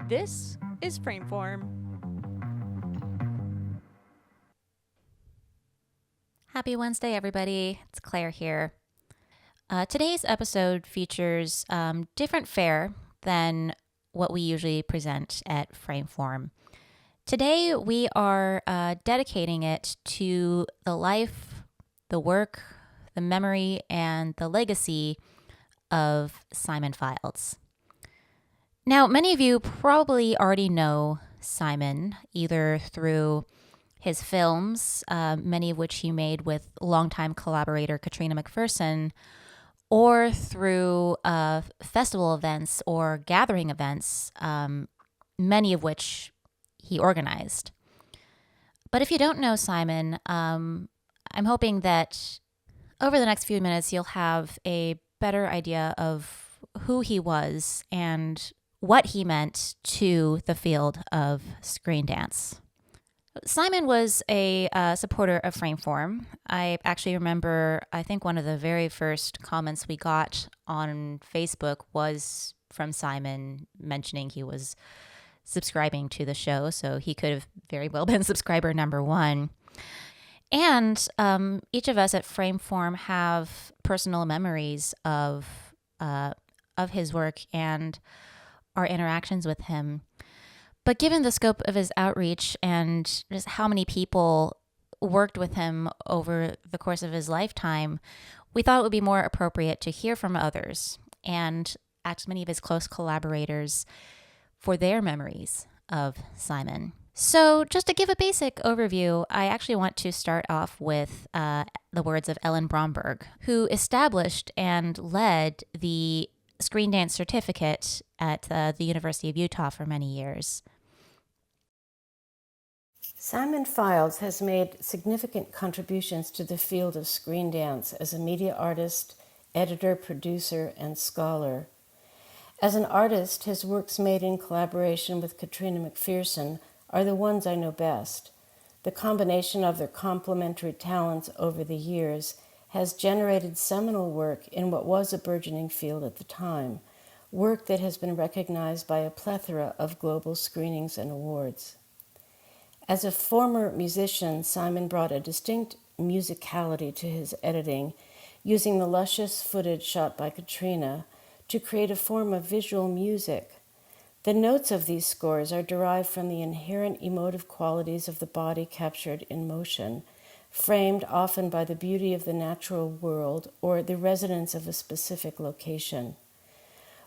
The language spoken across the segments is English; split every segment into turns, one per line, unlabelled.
This is Frameform.
Happy Wednesday, everybody. It's Claire here. Today's episode features different fare than what we usually present at Frameform. Today, we are dedicating it to the life, the work, the memory, and the legacy of Simon Fildes. Now, many of you probably already know Simon, either through his films, many of which he made with longtime collaborator Katrina McPherson, or through festival events or gathering events, many of which he organized. But if you don't know Simon, I'm hoping that over the next few minutes you'll have a better idea of who he was and what he meant to the field of screen dance. Simon was a supporter of Frameform. I actually remember, I think one of the very first comments we got on Facebook was from Simon mentioning he was subscribing to the show, so he could have very well been subscriber number one. And each of us at Frameform have personal memories of his work and our interactions with him. But given the scope of his outreach and just how many people worked with him over the course of his lifetime, we thought it would be more appropriate to hear from others and ask many of his close collaborators for their memories of Simon. So just to give a basic overview, I actually want to start off with the words of Ellen Bromberg, who established and led the Screen Dance certificate at the University of Utah for many years.
Simon Fildes has made significant contributions to the field of screen dance as a media artist, editor, producer, and scholar. As an artist, his works made in collaboration with Katrina McPherson are the ones I know best. The combination of their complementary talents over the years has generated seminal work in what was a burgeoning field at the time, work that has been recognized by a plethora of global screenings and awards. As a former musician, Simon brought a distinct musicality to his editing, using the luscious footage shot by Katrina to create a form of visual music. The notes of these scores are derived from the inherent emotive qualities of the body captured in motion, framed often by the beauty of the natural world or the resonance of a specific location.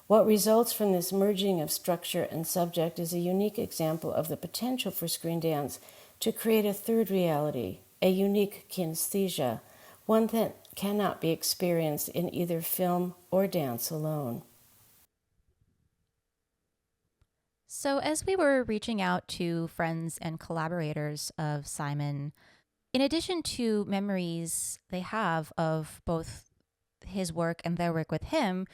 What results from this merging of structure and subject is a unique example of the potential for screen dance to create a third reality, a unique kinesthesia, one that cannot be experienced in either film or dance alone.
So as we were reaching out to friends and collaborators of Simon, in addition to memories they have of both his work and their work with him,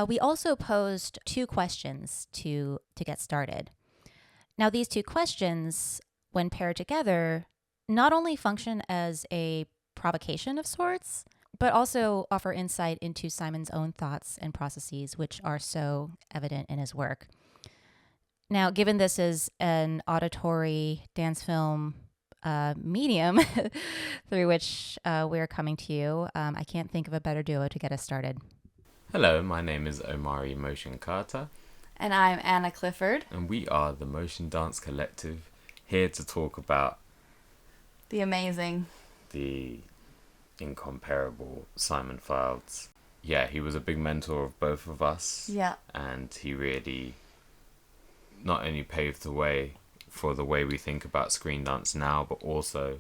we also posed two questions to get started. Now, these two questions, when paired together, not only function as a provocation of sorts, but also offer insight into Simon's own thoughts and processes, which are so evident in his work. Now, given this is an auditory dance film medium through which we're coming to you, I can't think of a better duo to get us started.
Hello, my name is Omari Motion Carter.
And I'm Anna Clifford.
And we are the Motion Dance Collective, here to talk about
the amazing,
the incomparable Simon Fildes. Yeah, he was a big mentor of both of us.
Yeah.
And he really not only paved the way for the way we think about screen dance now, but also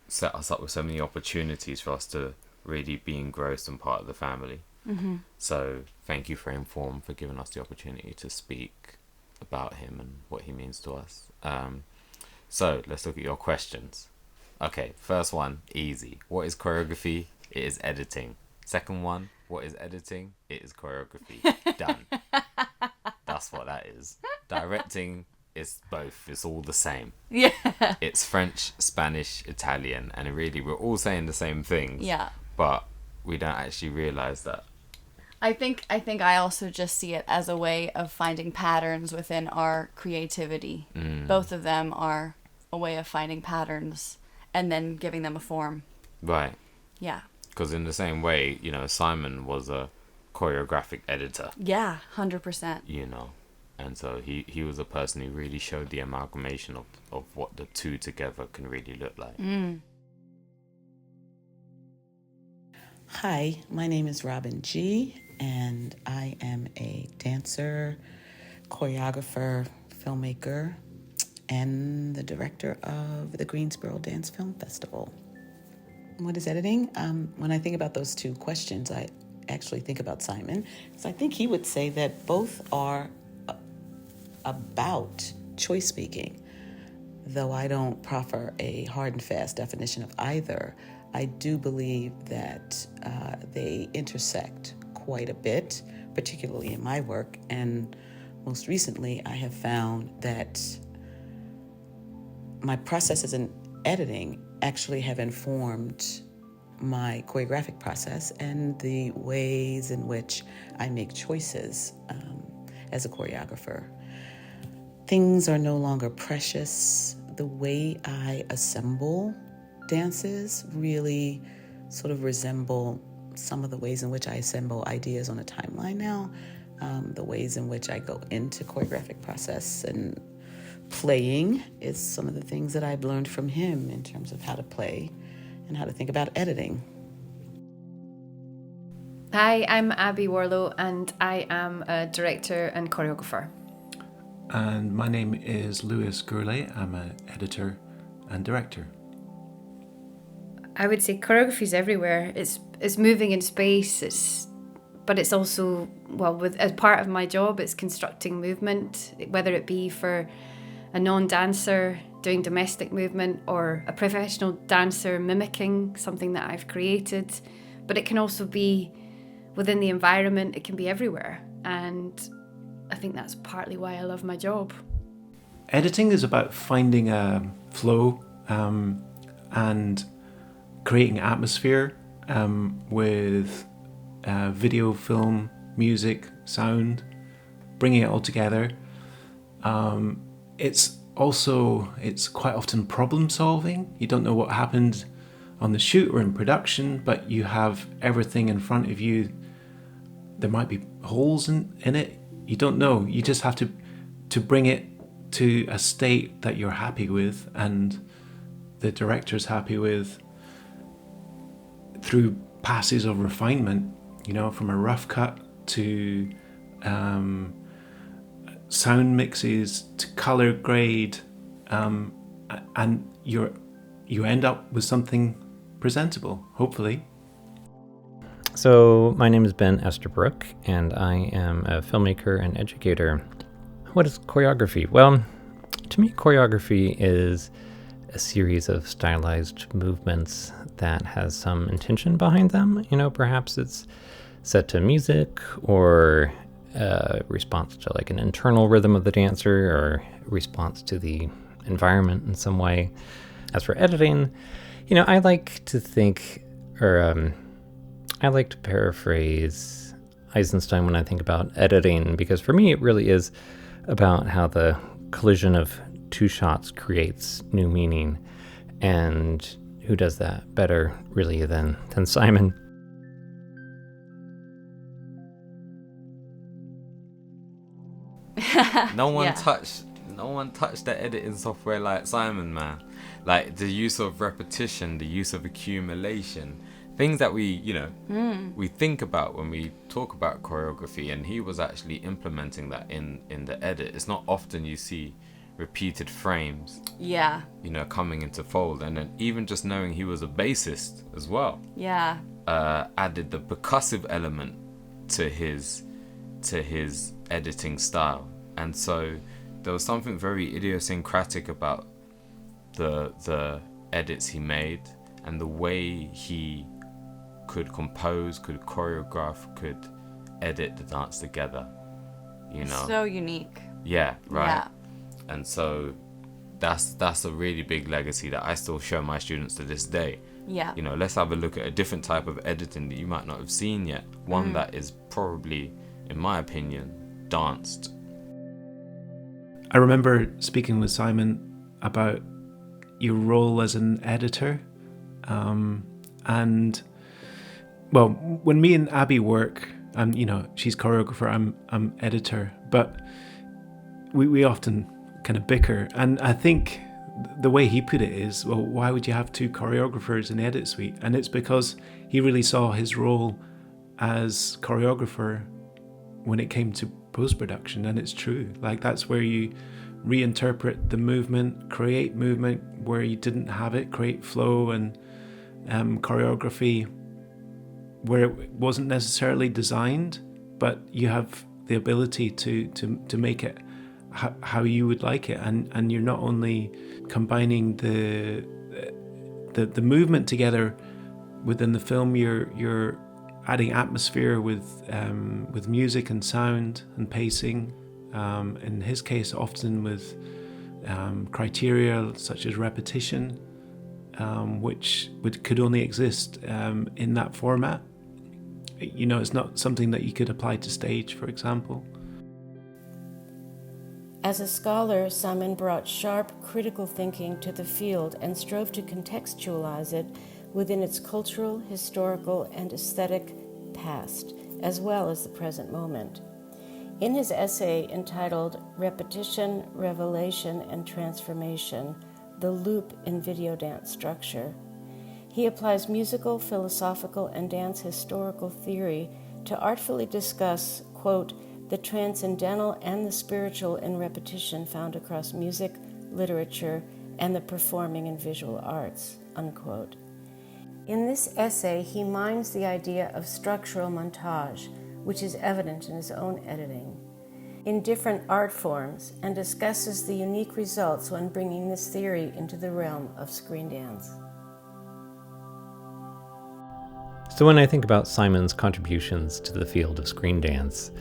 set us up with so many opportunities for us to really be engrossed and part of the family.
Mm-hmm.
So thank you, Frameform, for giving us the opportunity to speak about him and what he means to us. So let's look at your questions. Okay, first one, easy. What is choreography? It is editing. Second one, what is editing? It is choreography. Done. That's what that is. Directing is both. It's all the same.
Yeah.
It's French, Spanish, Italian, and really we're all saying the same things.
Yeah.
But we don't actually realise that.
I think I also just see it as a way of finding patterns within our creativity. Both of them are a way of finding patterns and then giving them a form.
Right.
Yeah.
Because in the same way, Simon was a choreographic editor.
Yeah, 100%.
And so he was a person who really showed the amalgamation of what the two together can really look like.
Hi, my name is Robin G, and I am a dancer, choreographer, filmmaker, and the director of the Greensboro Dance Film Festival. What is editing? When I think about those two questions, I actually think about Simon. So I think he would say that both are about choice speaking. Though I don't proffer a hard and fast definition of either, I do believe that they intersect quite a bit, particularly in my work. And most recently, I have found that my processes in editing actually have informed my choreographic process and the ways in which I make choices as a choreographer. Things are no longer precious. The way I assemble dances really sort of resemble some of the ways in which I assemble ideas on a timeline now, the ways in which I go into choreographic process and playing is some of the things that I've learned from him in terms of how to play and how to think about editing.
Hi, I'm Abby Warlow and I am a director and choreographer.
And my name is Lewis Gourlay. I'm an editor and director.
I would say choreography is everywhere. It's moving in space. But it's also, as part of my job, it's constructing movement, whether it be for a non-dancer doing domestic movement or a professional dancer mimicking something that I've created. But it can also be within the environment. It can be everywhere. And I think that's partly why I love my job.
Editing is about finding a flow and creating atmosphere with video, film, music, sound, bringing it all together. It's quite often problem solving. You don't know what happened on the shoot or in production, but you have everything in front of you. There might be holes in it. You don't know. You just have to bring it to a state that you're happy with and the director's happy with through passes of refinement, from a rough cut to sound mixes to color grade, and you end up with something presentable, hopefully.
So my name is Ben Esterbrook, and I am a filmmaker and educator. What is choreography? Well, to me, choreography is a series of stylized movements that has some intention behind them. Perhaps it's set to music or response to like an internal rhythm of the dancer or response to the environment in some way. As for editing, I like to think, I like to paraphrase Eisenstein when I think about editing, because for me it really is about how the collision of two shots creates new meaning, and who does that better really than Simon?
No one touched the editing software like Simon, man. Like the use of repetition, the use of accumulation, things that we think about when we talk about choreography, and he was actually implementing that in the edit. It's not often you see repeated frames coming into fold, and then even just knowing he was a bassist as well added the percussive element to his editing style. And so there was something very idiosyncratic about the edits he made and the way he could compose, could choreograph, could edit the dance together,
So unique.
Yeah, right.
Yeah.
And so that's a really big legacy that I still show my students to this day.
Yeah.
You know, let's have a look at a different type of editing that you might not have seen yet. One that is probably, in my opinion, danced.
I remember speaking with Simon about your role as an editor. And, well, when me and Abby work, and, you know, she's choreographer, I'm editor, but we often kind of bicker. And I think the way he put it is, well, why would you have two choreographers in the edit suite? And it's because he really saw his role as choreographer when it came to post-production. And it's true, like that's where you reinterpret the movement, create movement where you didn't have it, create flow and choreography where it wasn't necessarily designed, but you have the ability to make it how you would like it, and you're not only combining the movement together within the film, you're adding atmosphere with music and sound and pacing. In his case, often with criteria such as repetition, which could only exist in that format. You know, it's not something that you could apply to stage, for example.
As a scholar, Simon brought sharp, critical thinking to the field and strove to contextualize it within its cultural, historical, and aesthetic past, as well as the present moment. In his essay entitled Repetition, Revelation, and Transformation, The Loop in Video Dance Structure, he applies musical, philosophical, and dance historical theory to artfully discuss, quote, the transcendental and the spiritual in repetition found across music, literature, and the performing and visual arts, unquote. In this essay, he mines the idea of structural montage, which is evident in his own editing, in different art forms, and discusses the unique results when bringing this theory into the realm of screen dance.
So when I think about Simon's contributions to the field of screen dance,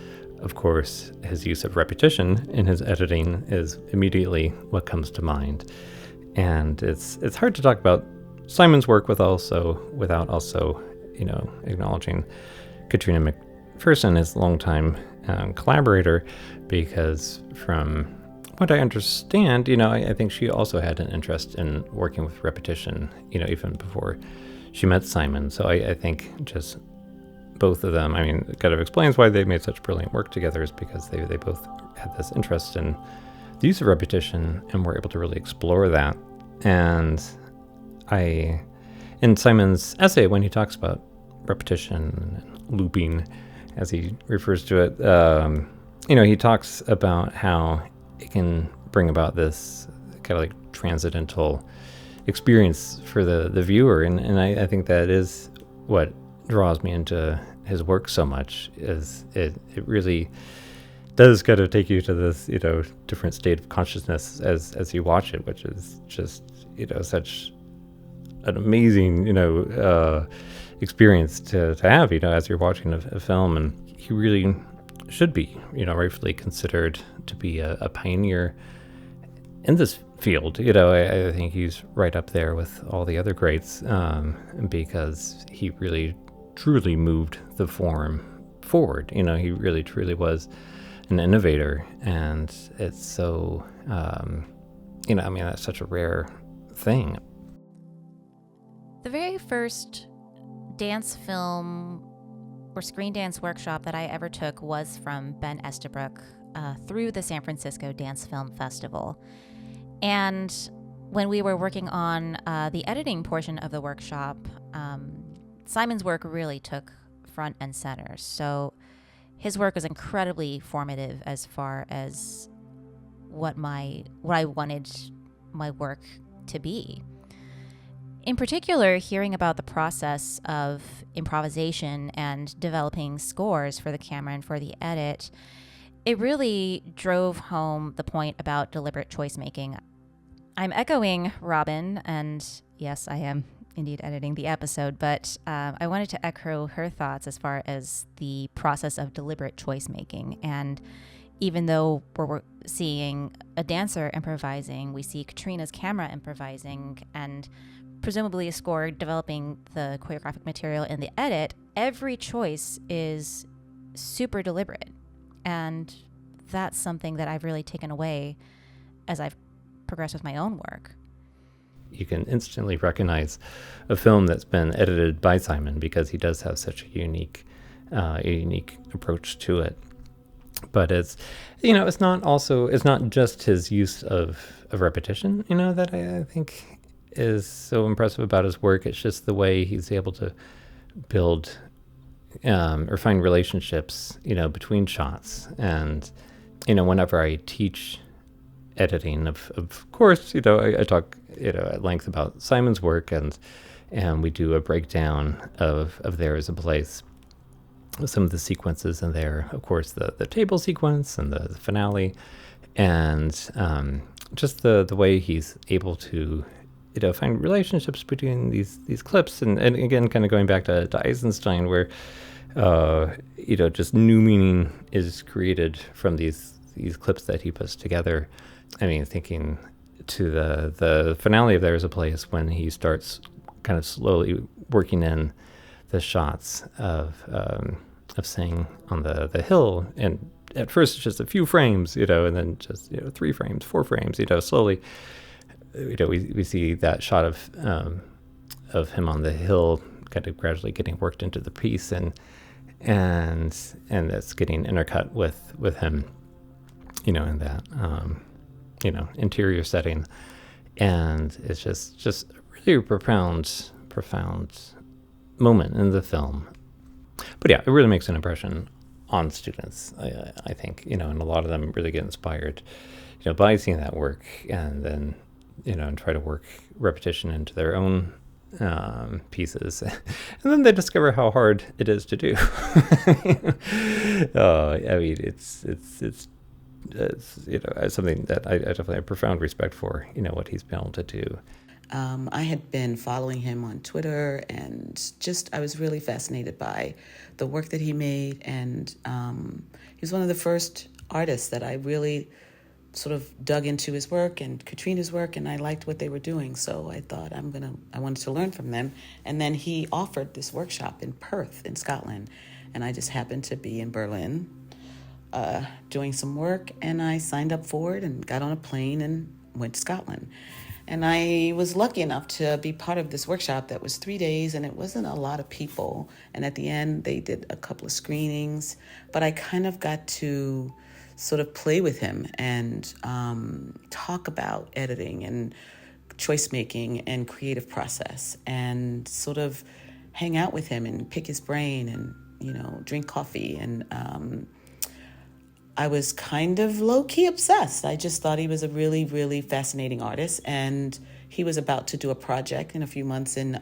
of course, his use of repetition in his editing is immediately what comes to mind. And it's hard to talk about Simon's work without also, you know, acknowledging Katrina McPherson, his longtime collaborator, because from what I understand, you know, I think she also had an interest in working with repetition, you know, even before she met Simon. So I think just both of them, I mean, it kind of explains why they made such brilliant work together, is because they both had this interest in the use of repetition and were able to really explore that. And in Simon's essay, when he talks about repetition and looping, as he refers to it, you know, he talks about how it can bring about this kind of like transcendental experience for the viewer. And I think that is what draws me into his work so much, is it really does kind of take you to this, you know, different state of consciousness as you watch it, which is just, you know, such an amazing, you know, experience to have, you know, as you're watching a film. And he really should be, you know, rightfully considered to be a pioneer in this field. You know, I think he's right up there with all the other greats, because he really truly moved the form forward. You know, he really truly was an innovator, and it's so, you know, I mean, that's such a rare thing.
The very first dance film or screen dance workshop that I ever took was from Ben Estabrook through the San Francisco Dance Film Festival. And when we were working on the editing portion of the workshop, Simon's work really took front and center. So his work was incredibly formative as far as what I wanted my work to be. In particular, hearing about the process of improvisation and developing scores for the camera and for the edit, it really drove home the point about deliberate choice making. I'm echoing Robin, and yes, I am indeed editing the episode, but I wanted to echo her thoughts as far as the process of deliberate choice making. And even though we're seeing a dancer improvising, we see Katrina's camera improvising, and presumably a score, developing the choreographic material and the edit, every choice is super deliberate. And that's something that I've really taken away as I've progressed with my own work.
You can instantly recognize a film that's been edited by Simon because he does have such a unique approach to it. But it's not just his use of repetition, that I think is so impressive about his work. It's just the way he's able to build or find relationships, between shots. And, whenever I teach editing, of course, I talk, at length about Simon's work, and we do a breakdown of There Is a Place. Some of the sequences in there, of course, the table sequence and the finale, and just the way he's able to, find relationships between these clips, and again, kind of going back to Eisenstein, where just new meaning is created from these clips that he puts together. I mean, thinking to the finale of There's a Place, when he starts kind of slowly working in the shots of Sing on the hill, and at first it's just a few frames, and then just 3 frames, 4 frames, slowly, we see that shot of him on the hill kind of gradually getting worked into the piece, and that's getting intercut with him, in that interior setting, and it's just really profound moment in the film. But yeah, it really makes an impression on students, I think, and a lot of them really get inspired, by seeing that work, and then, and try to work repetition into their own pieces, and then they discover how hard it is to do. I mean, it's something that I definitely have profound respect for, what he's been able to do.
I had been following him on Twitter, and I was really fascinated by the work that he made. And he was one of the first artists that I really sort of dug into his work and Katrina's work, and I liked what they were doing. So I thought I wanted to learn from them. And then he offered this workshop in Perth in Scotland, and I just happened to be in Berlin doing some work, and I signed up for it and got on a plane and went to Scotland. And I was lucky enough to be part of this workshop that was 3 days, and it wasn't a lot of people. And at the end, they did a couple of screenings, but I kind of got to sort of play with him and talk about editing and choice making and creative process, and sort of hang out with him and pick his brain and, drink coffee. And I was kind of low-key obsessed. I just thought he was a really, really fascinating artist, and he was about to do a project in a few months in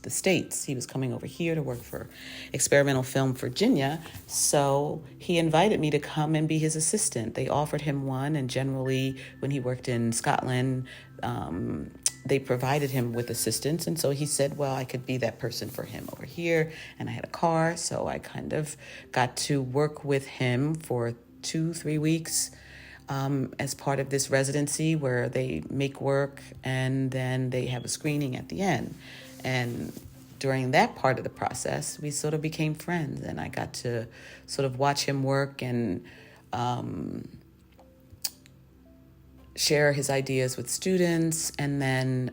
the States. He was coming over here to work for Experimental Film Virginia, so he invited me to come and be his assistant. They offered him one, and generally when he worked in Scotland, they provided him with assistants, and so he said, well, I could be that person for him over here, and I had a car, so I kind of got to work with him for 2-3 weeks as part of this residency where they make work, and then they have a screening at the end. And during that part of the process, we sort of became friends, and I got to sort of watch him work and share his ideas with students, and then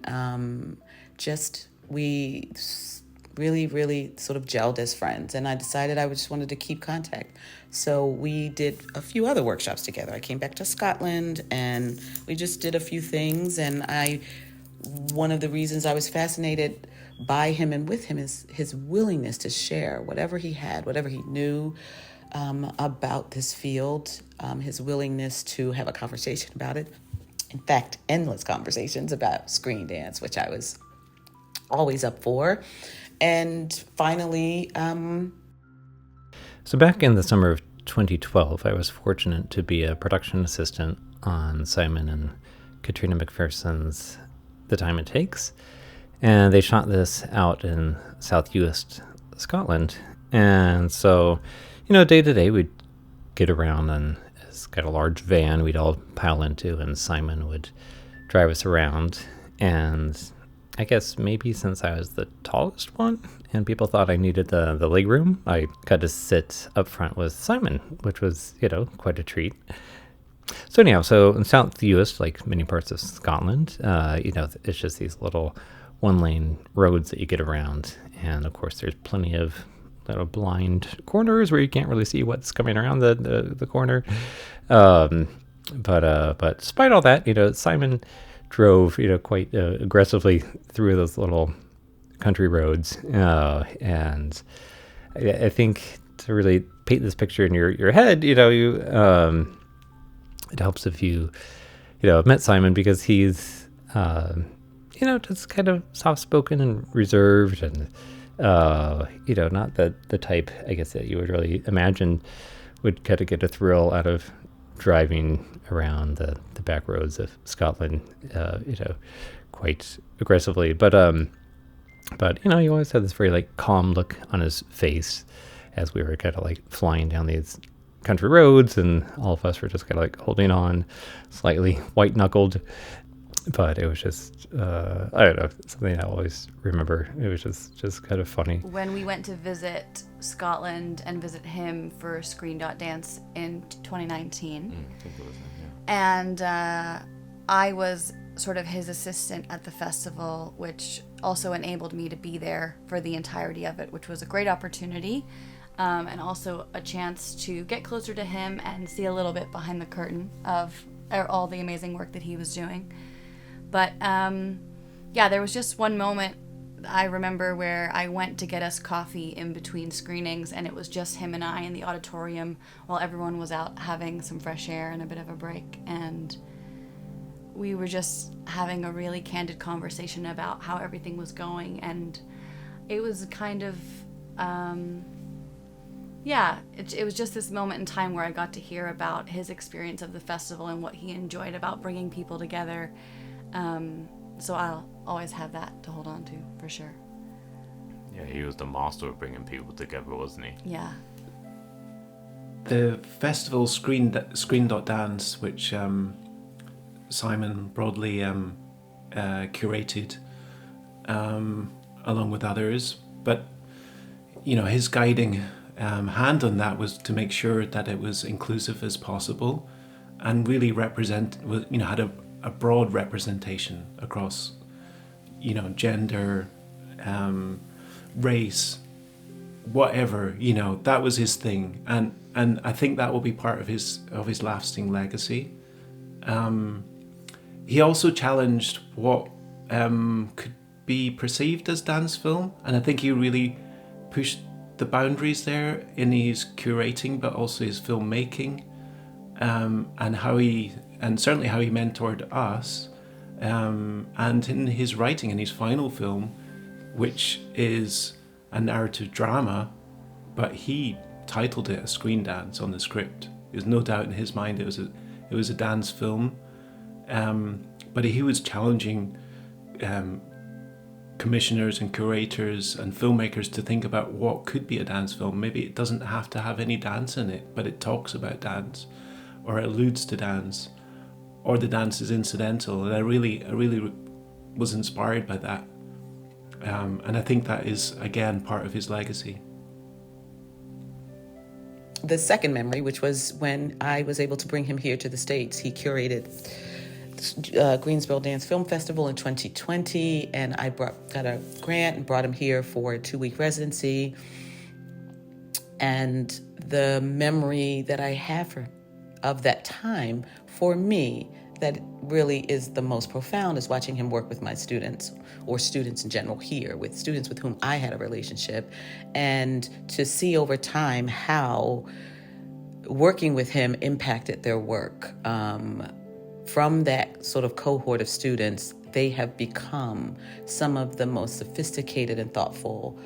we really, really sort of gelled as friends, and I decided I just wanted to keep contact. So we did a few other workshops together. I came back to Scotland, and we just did a few things, and one of the reasons I was fascinated by him and with him is his willingness to share whatever he had, whatever he knew about this field, his willingness to have a conversation about it. In fact, endless conversations about screen dance, which I was always up for. And finally...
So back in the summer of 2012, I was fortunate to be a production assistant on Simon and Katrina McPherson's The Time It Takes. And they shot this out in southwest Scotland. And so, day to day, we'd get around, and it's got a large van we'd all pile into, and Simon would drive us around. And I guess maybe since I was the tallest one and people thought I needed the leg room, I got to sit up front with Simon, which was, quite a treat. So anyhow, so in South US, like many parts of Scotland, it's just these little one-lane roads that you get around. And of course, there's plenty of little blind corners where you can't really see what's coming around the corner. But despite all that, Simon drove, quite aggressively through those little country roads. And I think to really paint this picture in your head, it helps if you have met Simon, because he's, just kind of soft-spoken and reserved and, not the type, I guess, that you would really imagine would kind of get a thrill out of driving around the back roads of Scotland, quite aggressively. But he always had this very, like, calm look on his face as we were kind of, like, flying down these country roads, and all of us were just kind of, like, holding on, slightly white-knuckled. But it was just, I don't know, something I always remember. It was just kind of funny.
When we went to visit Scotland and visit him for Screen.dance in 2019,
I think it was him, yeah.
And I was sort of his assistant at the festival, which also enabled me to be there for the entirety of it, which was a great opportunity, and also a chance to get closer to him and see a little bit behind the curtain of all the amazing work that he was doing. But there was just one moment I remember where I went to get us coffee in between screenings, and it was just him and I in the auditorium while everyone was out having some fresh air and a bit of a break. And we were just having a really candid conversation about how everything was going. And it was kind of, it was just this moment in time where I got to hear about his experience of the festival and what he enjoyed about bringing people together. So I'll always have that to hold on to, for sure.
Yeah, he was the master of bringing people together, wasn't he?
Yeah.
The festival Screen.dance, which Simon broadly curated along with others, but his guiding hand on that was to make sure that it was inclusive as possible and really had a broad representation across, gender, race, whatever, that was his thing. And I think that will be part of his lasting legacy. He also challenged what could be perceived as dance film. And I think he really pushed the boundaries there in his curating, but also his filmmaking, and certainly how he mentored us, and in his writing in his final film, which is a narrative drama, but he titled it a screen dance on the script. There's no doubt in his mind it was a dance film, but he was challenging commissioners and curators and filmmakers to think about what could be a dance film. Maybe it doesn't have to have any dance in it, but it talks about dance or alludes to dance, or the dance is incidental. And I really was inspired by that. And I think that is, again, part of his legacy.
The second memory, which was when I was able to bring him here to the States, he curated Greensboro Dance Film Festival in 2020, and I got a grant and brought him here for a 2-week residency. And the memory that I have of that time, for me, that really is the most profound, is watching him work with my students, or students in general here, with students with whom I had a relationship, and to see over time how working with him impacted their work. From that sort of cohort of students, they have become some of the most sophisticated and thoughtful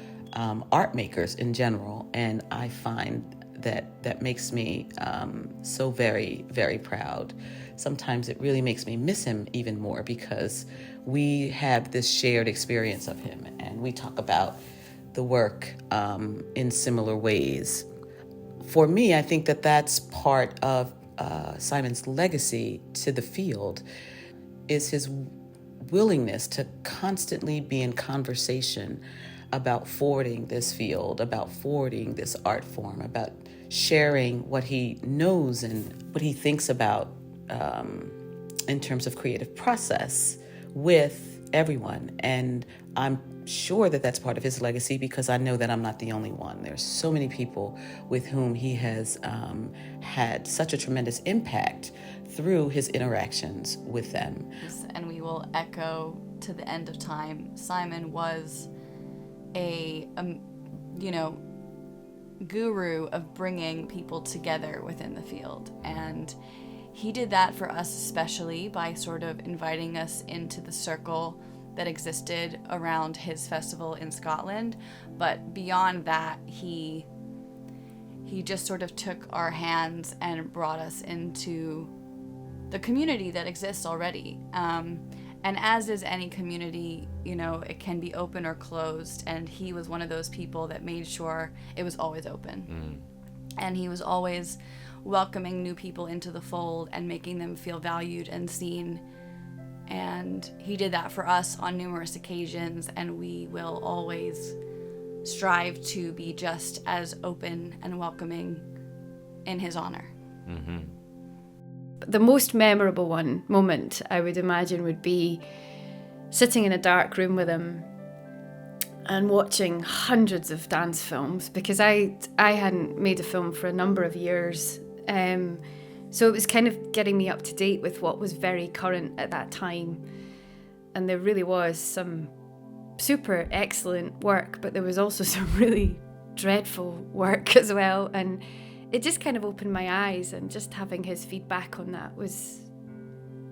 art makers in general, and I find that makes me so very, very proud. Sometimes it really makes me miss him even more, because we have this shared experience of him, and we talk about the work in similar ways. For me, I think that that's part of Simon's legacy to the field, is his willingness to constantly be in conversation about forwarding this field, about forwarding this art form, about sharing what he knows and what he thinks about in terms of creative process with everyone. And I'm sure that that's part of his legacy, because I know that I'm not the only one. There's so many people with whom he has had such a tremendous impact through his interactions with them.
And we will echo to the end of time, Simon was a guru of bringing people together within the field. And he did that for us, especially by sort of inviting us into the circle that existed around his festival in Scotland. But beyond that, he just sort of took our hands and brought us into the community that exists already. And as is any community, it can be open or closed. And he was one of those people that made sure it was always open. And he was always welcoming new people into the fold and making them feel valued and seen. And he did that for us on numerous occasions, and we will always strive to be just as open and welcoming in his honor.
Mm-hmm. The most memorable moment, I would imagine, would be sitting in a dark room with him and watching hundreds of dance films, because I hadn't made a film for a number of years. So it was kind of getting me up to date with what was very current at that time. And there really was some super excellent work, but there was also some really dreadful work as well. And it just kind of opened my eyes, and just having his feedback on that was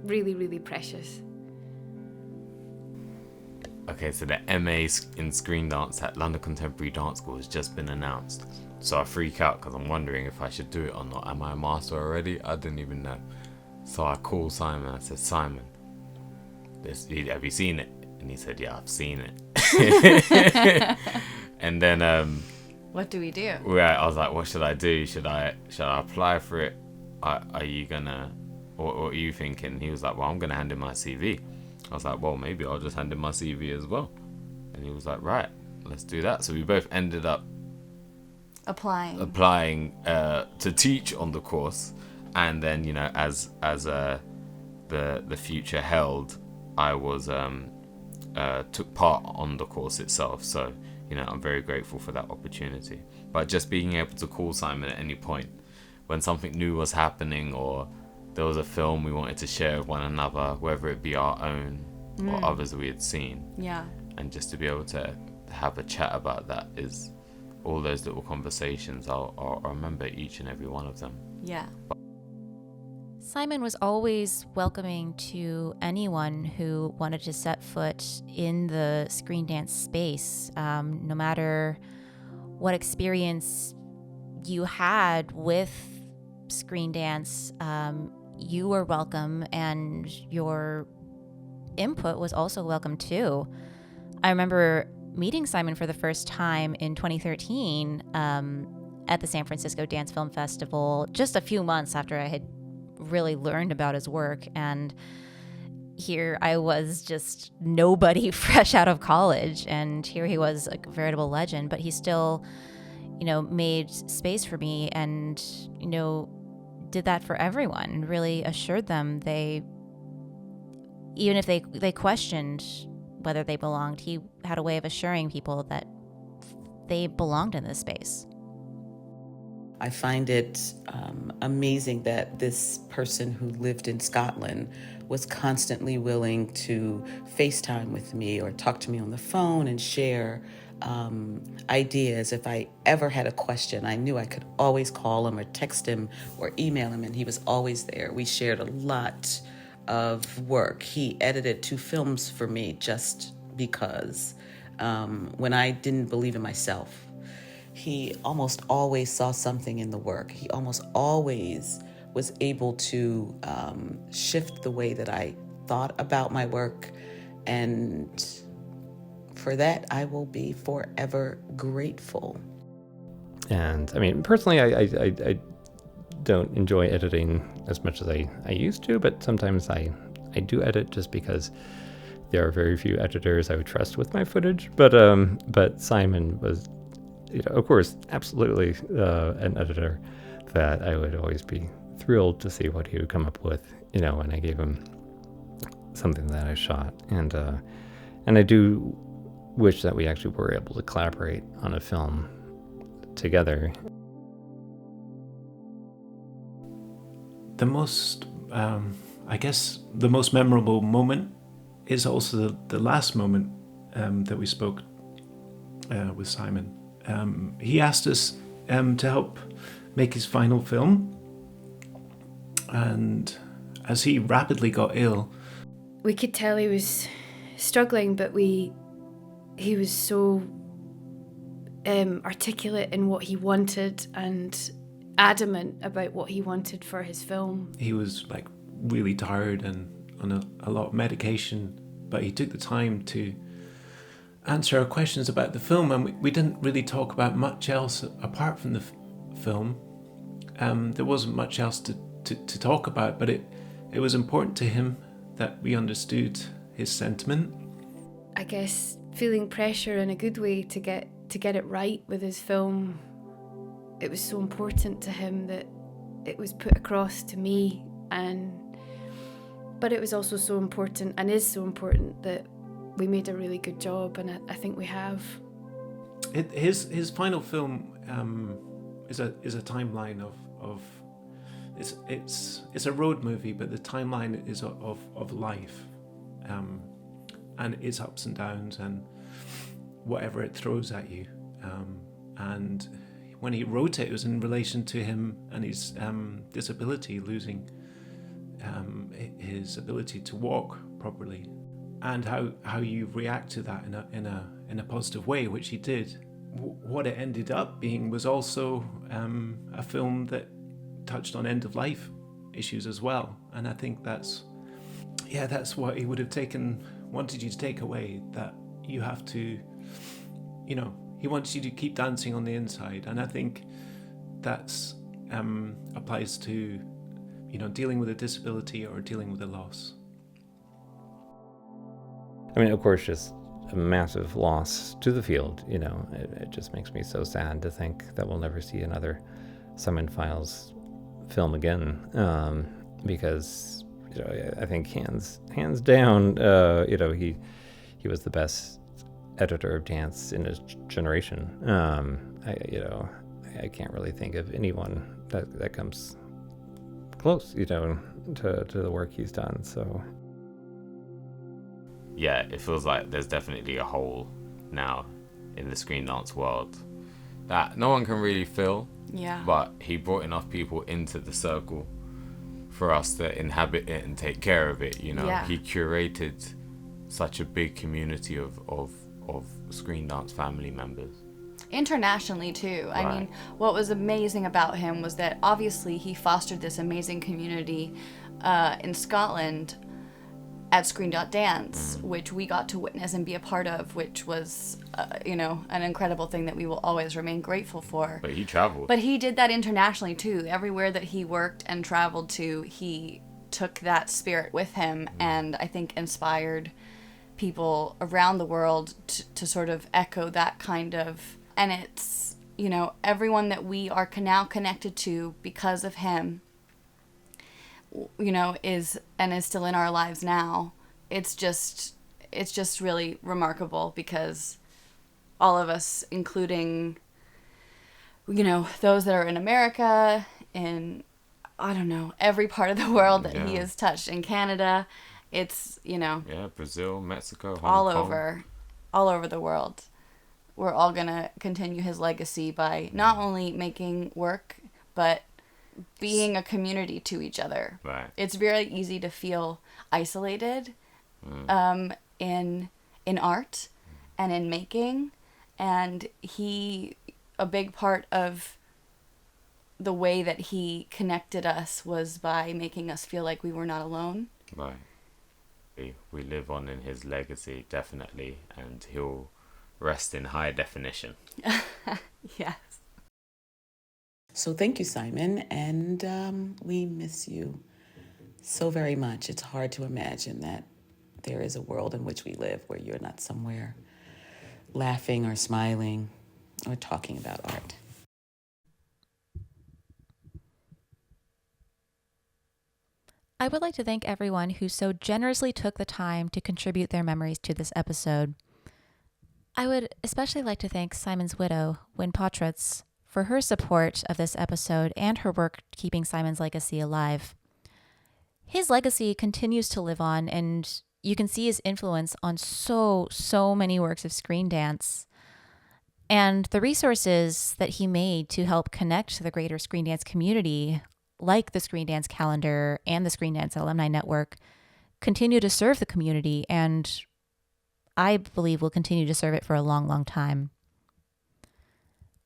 really, really precious.
Okay, so the MA in Screen Dance at London Contemporary Dance School has just been announced. So I freak out because I'm wondering if I should do it or not. Am I a master already? I didn't even know. So I called Simon. I said, Simon, have you seen it? And he said, yeah, I've seen it. And then
what do we do?
I was like, what should I do? Should I apply for it? Are you gonna, what are you thinking? He was like, well, I'm gonna hand in my CV. I was like, well, maybe I'll just hand in my CV as well. And he was like, right, let's do that. So we both ended up applying to teach on the course. And then, as the future held, I was took part on the course itself. So I'm very grateful for that opportunity. But just being able to call Simon at any point when something new was happening, or there was a film we wanted to share with one another, whether it be our own or others we had seen.
Yeah.
And just to be able to have a chat about that is all those little conversations. I'll remember each and every one of them.
Yeah.
Simon was always welcoming to anyone who wanted to set foot in the screen dance space, no matter what experience you had with screen dance. You were welcome, and your input was also welcome too. I remember meeting Simon for the first time in 2013 at the San Francisco Dance Film Festival, just a few months after I had really learned about his work. And here I was, just nobody fresh out of college, and here he was, a veritable legend. But he still, made space for me, and did that for everyone, and really assured them even if they questioned whether they belonged, he had a way of assuring people that they belonged in this space.
I find it amazing that this person who lived in Scotland was constantly willing to FaceTime with me or talk to me on the phone and share ideas. If I ever had a question, I knew I could always call him or text him or email him, and he was always there. We shared a lot of work. He edited 2 films for me just because when I didn't believe in myself. He almost always saw something in the work. He almost always was able to shift the way that I thought about my work. And for that, I will be forever grateful.
And I mean, personally, I don't enjoy editing as much as I used to, but sometimes I do edit just because there are very few editors I would trust with my footage, but Simon was, of course, absolutely an editor that I would always be thrilled to see what he would come up with, when I gave him something that I shot. And I do wish that we actually were able to collaborate on a film together.
The most, I guess, the most memorable moment is also the last moment that we spoke with Simon. He asked us to help make his final film, and as he rapidly got ill,
we could tell he was struggling, but he was so articulate in what he wanted and adamant about what he wanted for his film.
He was like really tired and on a lot of medication, but he took the time to answer our questions about the film, and we didn't really talk about much else apart from the film. There wasn't much else to talk about, but it was important to him that we understood his sentiment.
I guess feeling pressure in a good way to get it right with his film. It was so important to him that it was put across to me, but it was also so important, and is so important, that we made a really good job, and I think we have.
His final film is a timeline of it's a road movie, but the timeline is of life, and its ups and downs and whatever it throws at you. And when he wrote it, it was in relation to him and his disability, losing his ability to walk properly, and how you react to that in a positive way, which he did. What it ended up being was also a film that touched on end of life issues as well, and I think that's what he would have wanted you to take away, that you have to, he wants you to keep dancing on the inside, and I think that's applies to dealing with a disability or dealing with a loss.
I mean, of course, just a massive loss to the field. It just makes me so sad to think that we'll never see another Simon Fildes film again, because I think hands down, he was the best editor of dance in his generation. I can't really think of anyone that comes close, to the work he's done. So
yeah, it feels like there's definitely a hole now in the screen dance world that no one can really fill.
Yeah.
But he brought enough people into the circle for us to inhabit it and take care of it.
Yeah.
He curated such a big community of screen dance family members.
Internationally too.
Right.
I mean, what was amazing about him was that obviously he fostered this amazing community in Scotland at Screen.dance, which we got to witness and be a part of, which was, an incredible thing that we will always remain grateful for.
But he traveled.
But he did that internationally too. Everywhere that he worked and traveled to, he took that spirit with him, and I think inspired people around the world to sort of echo that kind of. And it's, everyone that we are now connected to because of him, is still in our lives now. It's just really remarkable, because all of us, including, those that are in America, in, every part of the world that he has touched, in Canada, it's,
Yeah, Brazil, Mexico, Hong Kong.
all over the world. We're all going to continue his legacy by not only making work, but being a community to each other.
Right.
It's very easy to feel isolated in art and in making, and a big part of the way that he connected us was by making us feel like we were not alone.
Right. We live on in his legacy, definitely, and he'll rest in high definition.
Yes.
So thank you, Simon, and we miss you so very much. It's hard to imagine that there is a world in which we live where you're not somewhere laughing or smiling or talking about art.
I would like to thank everyone who so generously took the time to contribute their memories to this episode. I would especially like to thank Simon's widow, Wynne Potratz, for her support of this episode and her work keeping Simon's legacy alive. His legacy continues to live on, and you can see his influence on so many works of screen dance. And the resources that he made to help connect the greater screen dance community, like the Screen.dance calendar and the Screen.dance alumni network, continue to serve the community, and I believe will continue to serve it for a long time.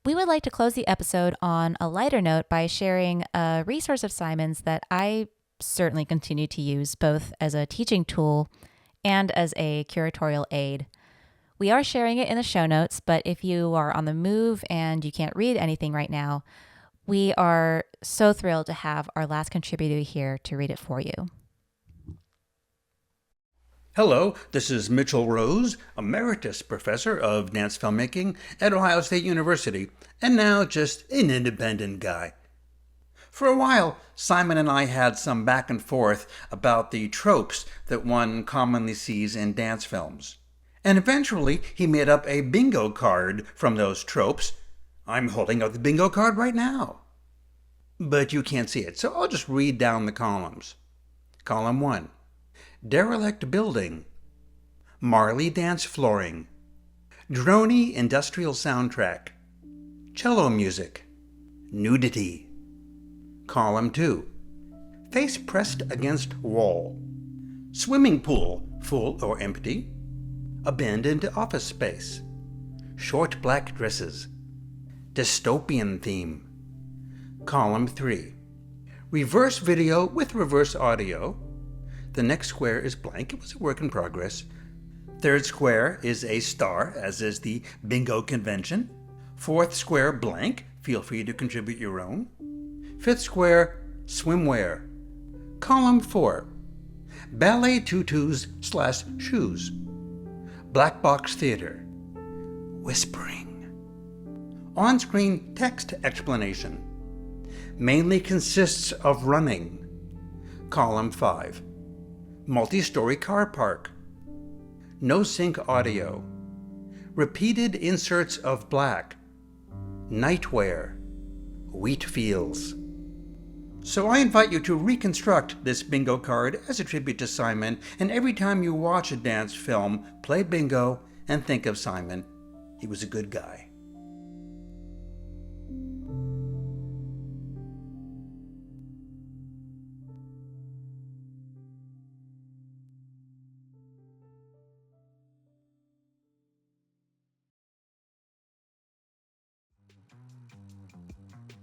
We would like to close the episode on a lighter note by sharing a resource of Simon's that I certainly continue to use both as a teaching tool and as a curatorial aid. We are sharing it in the show notes, but if you are on the move and you can't read anything right now, we are so thrilled to have our last contributor here to read it for you.
Hello, this is Mitchell Rose, Emeritus Professor of Dance Filmmaking at Ohio State University, and now just an independent guy. For a while, Simon and I had some back and forth about the tropes that one commonly sees in dance films. And eventually, he made up a bingo card from those tropes. I'm holding up the bingo card right now. But you can't see it, so I'll just read down the columns. Column 1. Derelict building. Marley dance flooring. Droney industrial soundtrack. Cello music. Nudity. Column 2. Face pressed against wall. Swimming pool, full or empty. Abandoned office space. Short black dresses. Dystopian theme. Column 3. Reverse video with reverse audio. The next square is blank. It was a work in progress. Third square is a star, as is the bingo convention. Fourth square, blank. Feel free to contribute your own. Fifth square, swimwear. Column 4. Ballet tutus/shoes. Black box theater. Whispering. On-screen text explanation. Mainly consists of running. Column 5. Multi-story car park. No sync audio. Repeated inserts of black. Nightwear. Wheat fields. So I invite you to reconstruct this bingo card as a tribute to Simon, and every time you watch a dance film, play bingo and think of Simon. He was a good guy.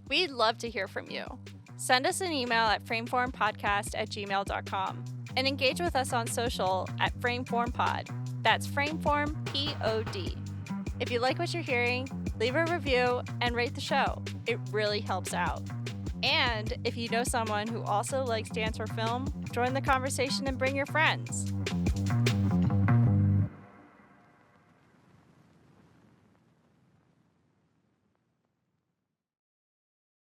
We'd love to hear from you. Send us an email at frameformpodcast@gmail.com and engage with us on social at frameformpod. That's frameform POD. If you like what you're hearing, leave a review and rate the show. It really helps out. And if you know someone who also likes dance or film, join the conversation and bring your friends.